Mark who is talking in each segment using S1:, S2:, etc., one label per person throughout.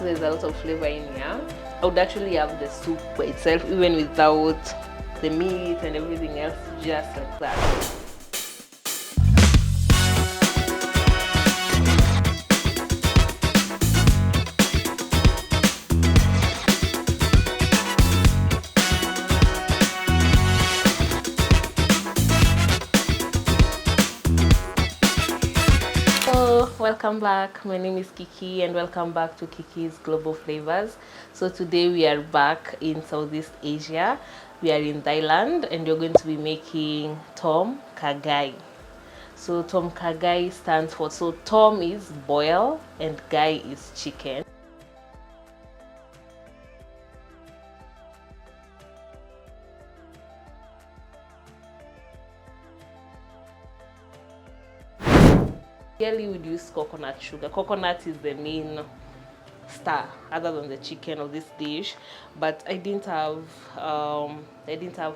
S1: so there's a lot of flavor in here. I would actually have the soup by itself, even without the meat and everything else, just like that. Welcome back. My name is Kiki and welcome back to Kiki's Global Flavors. So today we are back in Southeast Asia. We are in Thailand and we're going to be making tom Kha Gai. So tom Kha Gai stands for, so tom is boil and gai is chicken. Usually we use coconut sugar. Coconut is the main star other than the chicken of this dish, but I didn't have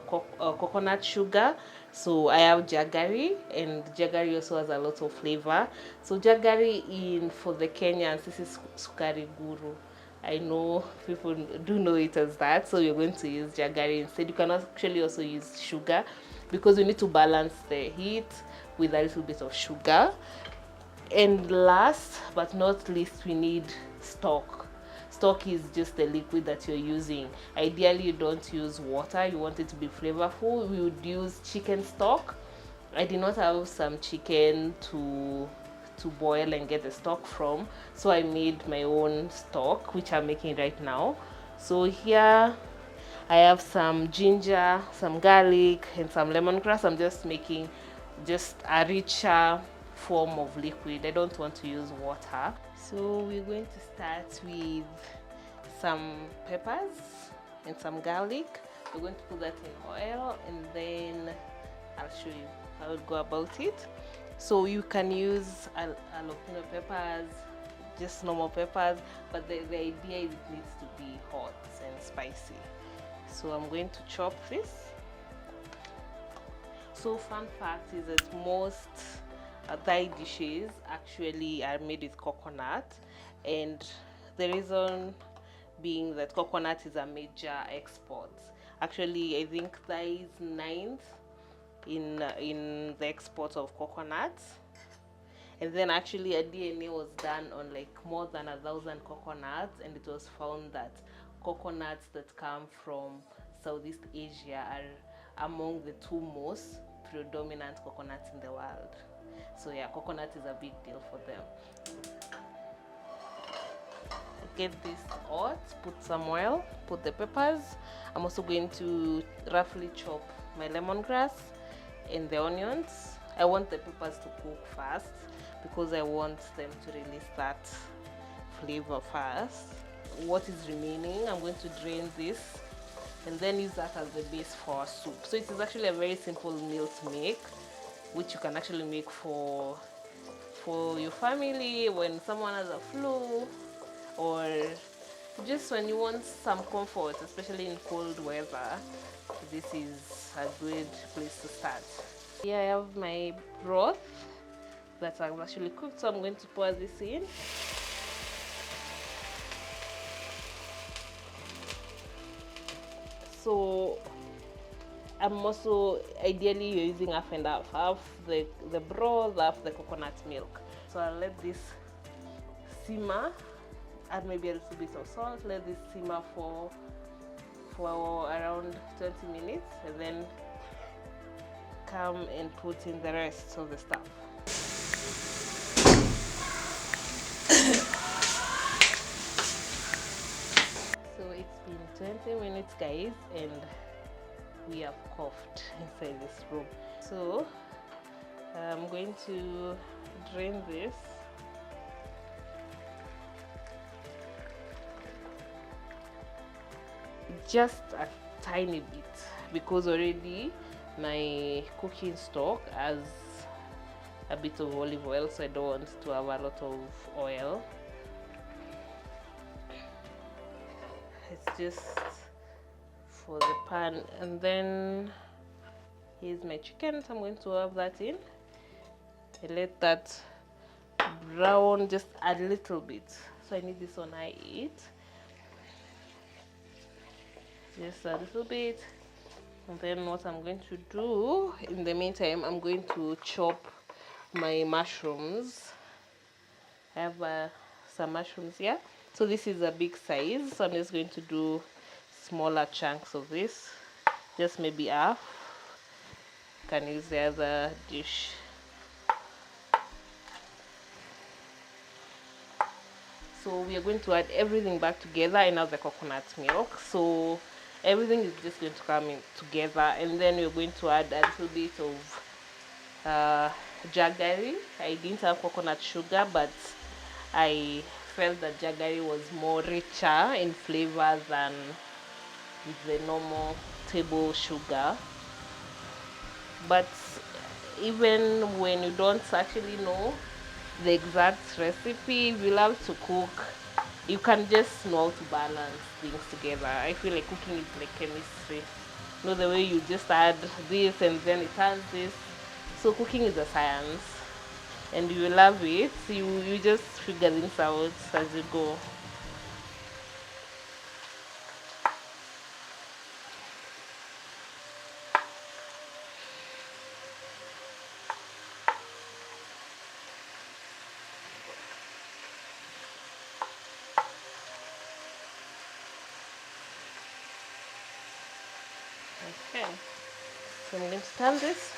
S1: coconut sugar, so I have jaggery, and jaggery also has a lot of flavor. So jaggery for the Kenyans, this is sukari guru. I know people do know it as that, so you're going to use jaggery instead. You can actually also use sugar because you need to balance the heat with a little bit of sugar. And last but not least, we need stock. Stock is just the liquid that you're using. Ideally, you don't use water. You want it to be flavorful. We would use chicken stock. I did not have some chicken to boil and get the stock from, so I made my own stock, which I'm making right now. So here I have some ginger, some garlic, and some lemongrass. I'm just making just a richer form of liquid. I don't want to use water. So we're going to start with some peppers and some garlic. We're going to put that in oil and then I'll show you how to go about it. So you can use jalapeno peppers, just normal peppers, but the idea is it needs to be hot and spicy. So I'm going to chop this. So fun fact is that most Thai dishes actually are made with coconut, and the reason being that coconut is a major export. Actually, I think Thai is 9th in the export of coconut. And then actually a DNA was done on like more than 1,000 coconuts, and it was found that coconuts that come from Southeast Asia are among the 2 most predominant coconuts in the world. So yeah, coconut is a big deal for them. Get this hot, put some oil, put the peppers. I'm also going to roughly chop my lemongrass and the onions. I want the peppers to cook fast because I want them to release that flavor first. What is remaining, I'm going to drain this and then use that as the base for our soup. So it is actually a very simple meal to make, which you can actually make for your family when someone has a flu, or just when you want some comfort, especially in cold weather. This is a good place to start. Here I have my broth that I've actually cooked, so I'm going to pour this in. So I'm also ideally you're using half and half the broth, half the coconut milk. So I'll let this simmer, add maybe a little bit of salt, let this simmer for around 20 minutes, and then come and put in the rest of the stuff. So it's been 20 minutes, guys, and we have coughed inside this room. So I'm going to drain this. Just a tiny bit, because already my cooking stock has a bit of olive oil, so I don't want to have a lot of oil. It's just for the pan. And then here's my chicken, so I'm going to have that in. I let that brown just a little bit, So I need this on high heat, just a little bit. And then what I'm going to do in the meantime, I'm going to chop my mushrooms. I have some mushrooms here. So this is a big size, so I'm just going to do smaller chunks of this, just maybe half. You can use the other dish. So we are going to add everything back together and now the coconut milk. So everything is just going to come in together, and then we're going to add a little bit of jaggery. I didn't have coconut sugar, but I felt that jaggery was more richer in flavor than the normal table sugar. But even when you don't actually know the exact recipe, if you love to cook, you can just know how to balance things together. I feel like cooking is like chemistry. You know, the way you just add this and then it has this. So cooking is a science, and you love it. You just figure things out as you go. Okay, so I'm going to turn this.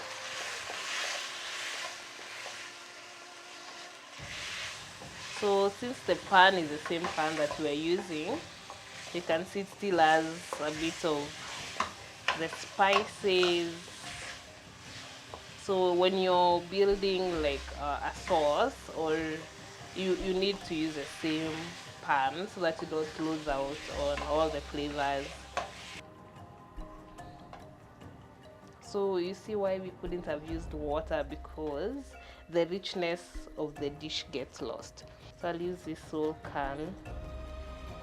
S1: So since the pan is the same pan that we are using, you can see it still has a bit of the spices. So when you're building like a sauce, or you need to use the same pan so that you don't lose out on all the flavors. So you see why we couldn't have used water, because the richness of the dish gets lost. So I'll use this whole can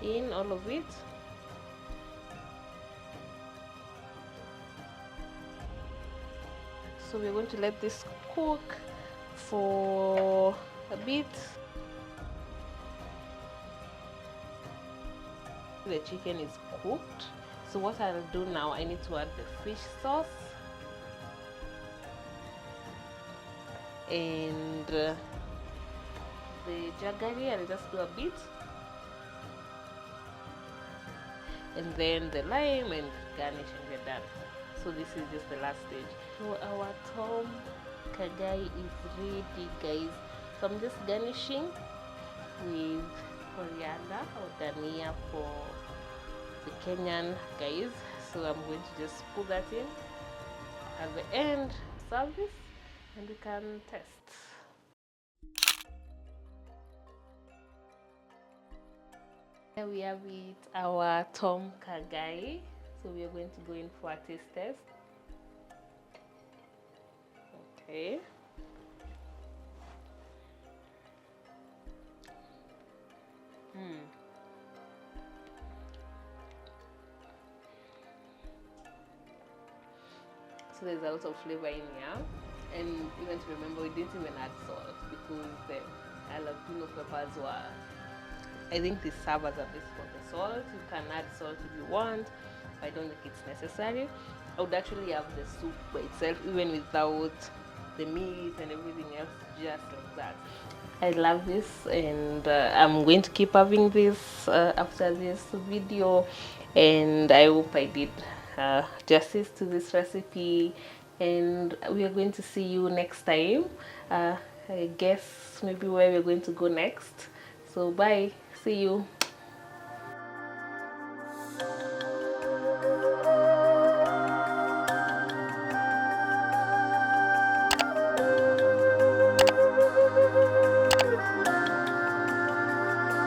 S1: in all of it. So we're going to let this cook for a bit. The chicken is cooked. So what I'll do now, I need to add the fish sauce and the jaggery. I'll just do a bit, and then the lime and garnish, and we're done. So this is just the last stage. So our tom Kha Gai is ready, guys. So I'm just garnishing with coriander or dania for the Kenyan guys. So I'm going to just put that in at the end, serve this, and we can test. Here we have it, our tom Kha Gai. So we are going to go in for a taste test. Okay. So there's a lot of flavor in here, and even to remember, we didn't even add salt because the jalapeno peppers were, I think they serve as a base for the salt. You can add salt if you want, but I don't think it's necessary. I would actually have the soup by itself, even without the meat and everything else, just like that. I love this, and I'm going to keep having this after this video, and I hope I did justice to this recipe, and we are going to see you next time. I guess maybe where we're going to go next. So bye, see you.